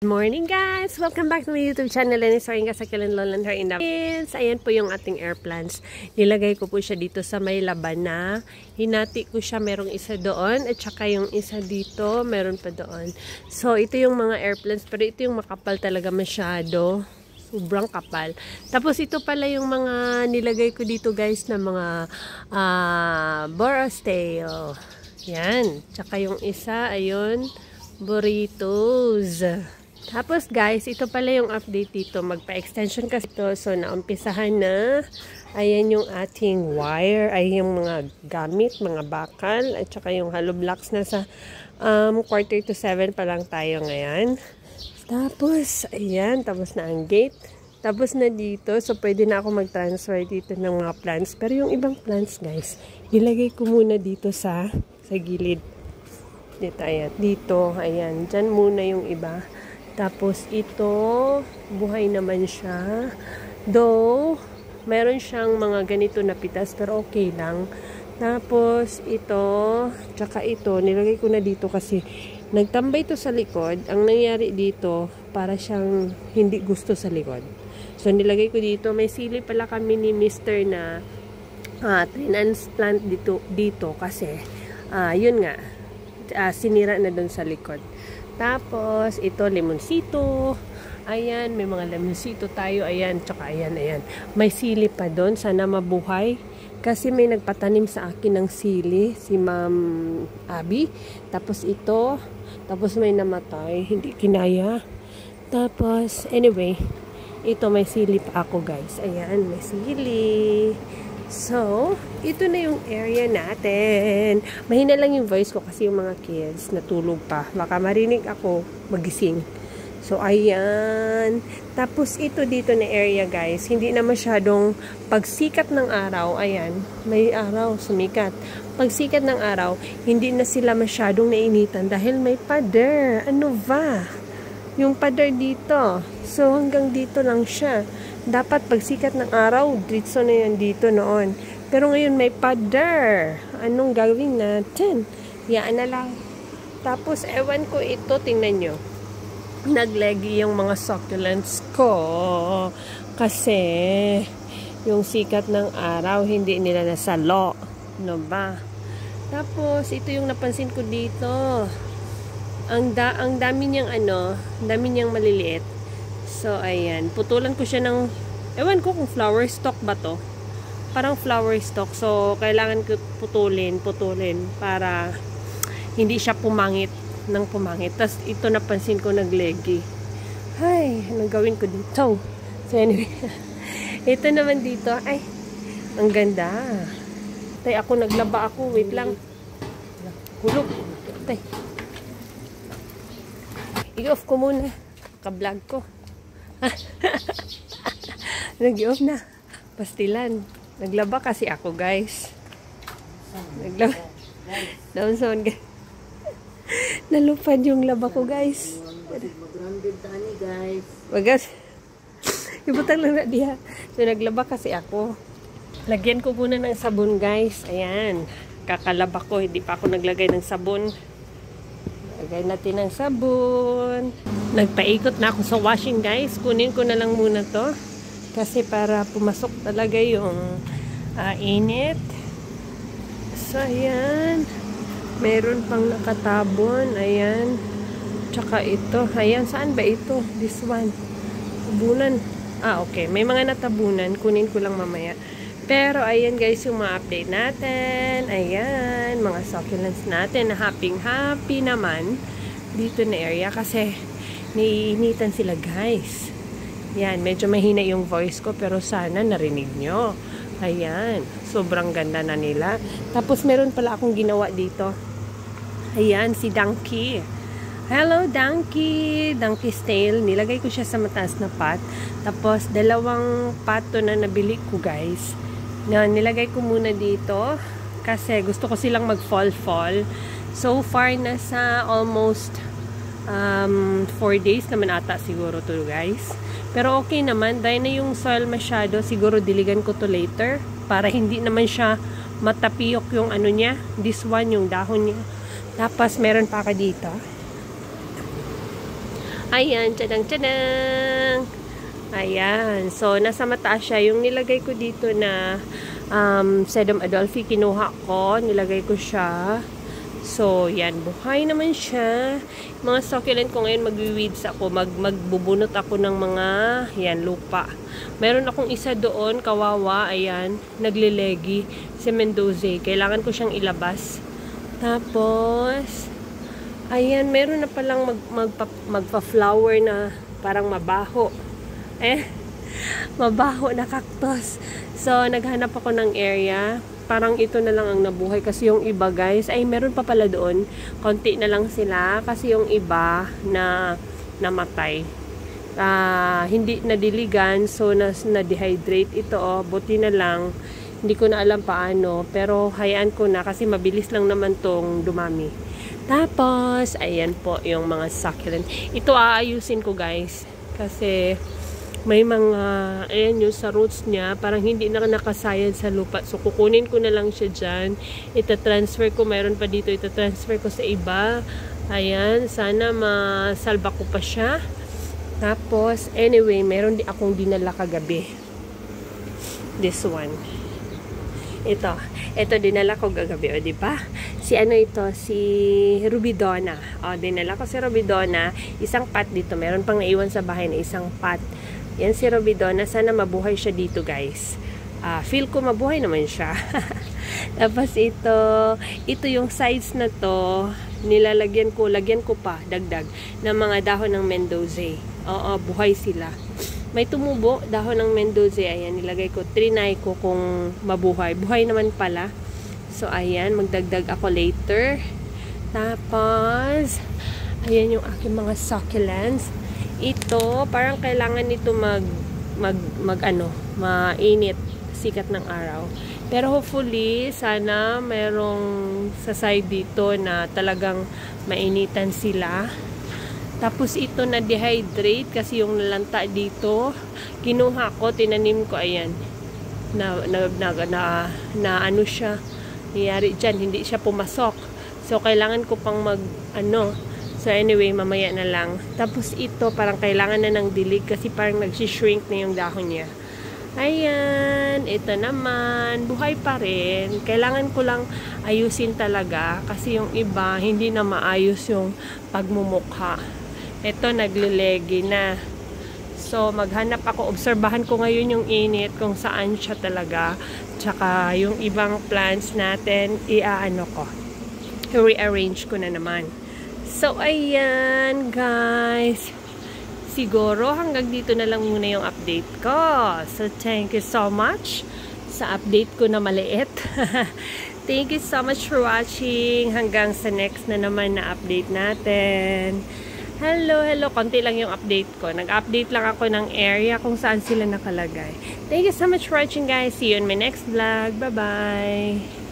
Good morning guys! Welcome back to my YouTube channel. And sorry nga sa Lolan Her in the Philippines. Ayan po yung ating air plants. Nilagay ko po siya dito sa may labana. Hinati ko siya. Merong isa doon. At saka yung isa dito. Meron pa doon. So ito yung mga air plants. Pero ito yung makapal talaga masyado. Sobrang kapal. Tapos ito pala yung mga nilagay ko dito guys na mga Borostale. Yan. Tsaka yung isa, ayun, burritos. Tapos guys, ito pala yung update dito. Magpa-extension kasi ito. So, naumpisahan na. Ayan yung ating wire. Ay yung mga gamit, mga bakal. At saka yung hollow blocks na sa 6:45 pa lang tayo ngayon. Tapos, ayan. Tapos na ang gate. Tapos na dito. So, pwede na ako mag-transfer dito ng mga plants. Pero yung ibang plants guys, ilagay ko muna dito sa gilid. Dito, ayan. Dito, ayan. Diyan muna yung iba. Tapos ito, buhay naman siya. Though, meron siyang mga ganito na pitas, pero okay lang. Tapos ito, tsaka ito, nilagay ko na dito kasi nagtambay to sa likod. Ang nangyari dito, para siyang hindi gusto sa likod. So, nilagay ko dito. May sili pala kami ni Mr. na transplant dito kasi, yun nga, sinira na dun sa likod. Tapos, ito, lemonsito. Ayan, may mga lemonsito tayo. Ayan, tsaka ayan, ayan. May sili pa doon. Sana mabuhay. Kasi may nagpatanim sa akin ng sili. Si Ma'am Abby. Tapos ito. Tapos may namatay. Hindi kinaya. Tapos, anyway. Ito, may sili pa ako, guys. Ayan, may sili. So, ito na yung area natin. Mahina lang yung voice ko kasi yung mga kids natulog pa. Baka marinig ako magising. So, ayan. Tapos, ito dito na area guys. Hindi na masyadong pagsikat ng araw. Ayan. May araw. Sumikat. Pagsikat ng araw, hindi na sila masyadong nainitan dahil may pader. Ano ba? Yung pader dito. So, hanggang dito lang siya. Dapat pagsikat ng araw, dritso na yan dito noon. Pero ngayon may pader. Anong gagawin natin? Yaan na lang. Tapos, ewan ko ito, tingnan nyo. Naglegi yung mga succulents ko. Kasi, yung sikat ng araw, hindi nila nasalo. No ba? Tapos, ito yung napansin ko dito. Ang dami niyang dami niyang maliliit. So, ayan. Putulan ko siya ng, ewan ko kung flower stalk ba to. Parang flower stalk. So, kailangan ko putulin para hindi siya pumangit ng pumangit. Tapos, ito napansin ko naglegi. Ay, anong gawin ko dito? So, anyway. Ito naman dito. Ay, ang ganda. Tay, ako naglaba ako. Wait lang. Hulog. Tay. I-off ko muna. Ka-vlog ko. Nag-i-off na. Pastilan. Naglaba kasi ako, guys. Naglaba. Down guys. Nalupad yung laba ko, guys. Mag-grounded tani, guys. Wagas. Ibutang lang na diha. So, naglaba kasi ako. Lagyan ko muna ng sabon, guys. Ayan. Kakalaba ko. Hindi pa ako naglagay ng sabon. Lagay natin ng sabon. Nagpaikot na ako sa washing guys. Kunin ko na lang muna to. Kasi para pumasok talaga yung init. So, ayan. Meron pang nakatabon. Ayan. Tsaka ito. Ayan. Saan ba ito? This one. Tabunan. Okay. May mga natabunan. Kunin ko lang mamaya. Pero, ayan guys, yung mga update natin. Ayan, mga succulents natin na happy naman dito na area kasi naiinitan sila guys. Ayan, medyo mahina yung voice ko pero sana narinig nyo. Ayan, sobrang ganda na nila. Tapos, meron pala akong ginawa dito. Ayan, si Donkey. Hello, Donkey! Donkey's tail. Nilagay ko siya sa mataas na pot. Tapos, dalawang pato na nabili ko guys. Nilagay ko muna dito kasi gusto ko silang mag-fall. So far, nasa almost 4 days naman ata siguro to guys. Pero okay naman. Dahil na yung soil masyado, siguro diligan ko to later para hindi naman siya matapiyok yung ano niya. This one, yung dahon niya. Tapos, meron pa ka dito. Ayan, tadang-tadang. Ayan. So, nasa mataas siya. Yung nilagay ko dito na Sedum Adolphi, kinuha ko. Nilagay ko siya. So, yan. Buhay naman siya. Mga succulent ko ngayon, mag-weeds ako. Magbubunot ako ng mga, yan, lupa. Meron akong isa doon, kawawa. Ayan. Naglilegi. Si Mendoza. Kailangan ko siyang ilabas. Tapos, ayan. Meron na palang magpa-flower na parang mabaho. Mabaho na cactus. So, naghanap ako ng area. Parang ito na lang ang nabuhay. Kasi yung iba, guys, ay meron pa pala doon. Konti na lang sila. Kasi yung iba na namatay. Hindi nadiligan. So, na-dehydrate. Ito, buti na lang. Hindi ko na alam paano. Pero, hayaan ko na. Kasi mabilis lang naman tong dumami. Tapos, ayan po yung mga succulent. Ito, aayusin ko, guys. Kasi, may mga, ayan yung sa roots niya, parang hindi na nakasayad sa lupa. So, kukunin ko na lang siya dyan. Ita-transfer ko, mayroon pa dito, ita-transfer ko sa iba. Ayan, sana masalba ko pa siya. Tapos, anyway, meron din akong dinala kagabi. This one. Ito dinala ko kagabi, o diba? Si ano ito? Si Rubidona. O, dinala ko si Rubidona. Isang pot dito. Meron pang naiwan sa bahay na isang pot. Yan si Rubidona. Sana mabuhay siya dito, guys. Feel ko mabuhay naman siya. Tapos ito yung size na to, lagyan ko pa, dagdag, ng mga dahon ng Mendoza. Oo, buhay sila. May tumubo, dahon ng Mendoza. Ayan, nilagay ko. Trinay ko kung mabuhay. Buhay naman pala. So, ayan, magdagdag ako later. Tapos, ayan yung aking mga succulents. Ito, parang kailangan nito mainit, sikat ng araw. Pero hopefully, sana merong sa side dito na talagang mainitan sila. Tapos ito na dehydrate kasi yung nalanta dito, kinuha ko, tinanim ko, ayan. Na ano siya, nangyari dyan, hindi siya pumasok. So, kailangan ko pang So, anyway, mamaya na lang. Tapos ito, parang kailangan na ng dilig kasi parang nagsishrink na yung dahon niya. Ayan, ito naman, buhay pa rin. Kailangan ko lang ayusin talaga kasi yung iba, hindi na maayos yung pagmumukha. Ito, naglilegi na. So, maghanap ako, obserbahan ko ngayon yung init kung saan siya talaga. Tsaka, yung ibang plants natin, i-rearrange ko na naman. So, ayan, guys. Siguro, hanggang dito na lang muna yung update ko. So, thank you so much sa update ko na maliit. Thank you so much for watching. Hanggang sa next na naman na update natin. Hello. Konti lang yung update ko. Nag-update lang ako ng area kung saan sila nakalagay. Thank you so much for watching, guys. See you in my next vlog. Bye-bye.